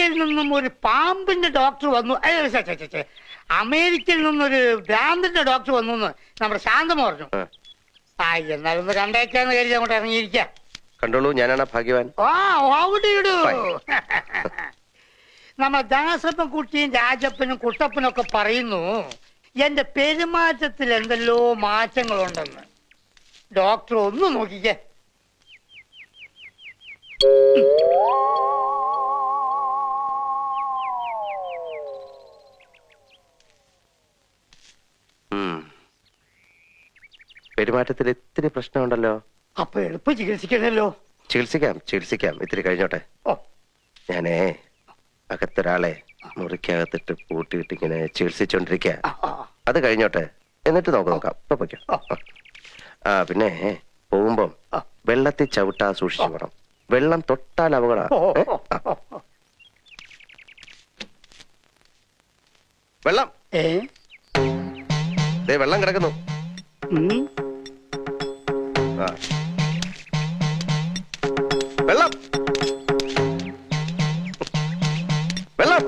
അമേരിക്കയിൽ നിന്നും ഒരു പാമ്പിന്റെ ഡോക്ടർ വന്നു. അമേരിക്കയിൽ നിന്നൊരു ഭ്രാന്തിന്റെ ഡോക്ടർ വന്നു എന്ന് നമ്മുടെ ശാന്തം പറഞ്ഞു. എന്നാലൊന്ന് കണ്ടേക്കാന്ന് കരുതി അങ്ങോട്ട് ഇറങ്ങിയിരിക്ക. കണ്ടോളൂ, ഞാനാണ് ഭാഗ്യവാൻ. നമ്മുടെ ദാസപ്പൻ കുട്ടിയും രാജപ്പനും കുട്ടപ്പനും ഒക്കെ പറയുന്നു എന്റെ പെരുമാറ്റത്തിൽ എന്തെല്ലോ മാറ്റങ്ങളുണ്ടെന്ന്. ഡോക്ടർ ഒന്ന് നോക്കിക്കേ. പെരുമാറ്റത്തിൽ ഇത്തിരി പ്രശ്നമുണ്ടല്ലോ. അപ്പൊ എളുപ്പം ചികിത്സിക്കണല്ലോ. ചികിത്സിക്കാം. ഇത്തിരി കഴിഞ്ഞോട്ടെ. ഞാനേ അകത്തൊരാളെ മുറിക്കകത്തിട്ട് പൂട്ടിയിട്ട് ഇങ്ങനെ ചികിത്സിച്ചോണ്ടിരിക്ക. അത് കഴിഞ്ഞോട്ടെ, എന്നിട്ട് നോക്കാം. ഇപ്പൊ പൊയ്ക്കോ. പിന്നെ പോകുമ്പം വെള്ളത്തിൽ ചവിട്ടാ സൂക്ഷിച്ചു പോണം. വെള്ളം തൊട്ടാൽ അപകട. വെള്ളം വെള്ളം കിടക്കുന്നു. വെള്ളം വെള്ളം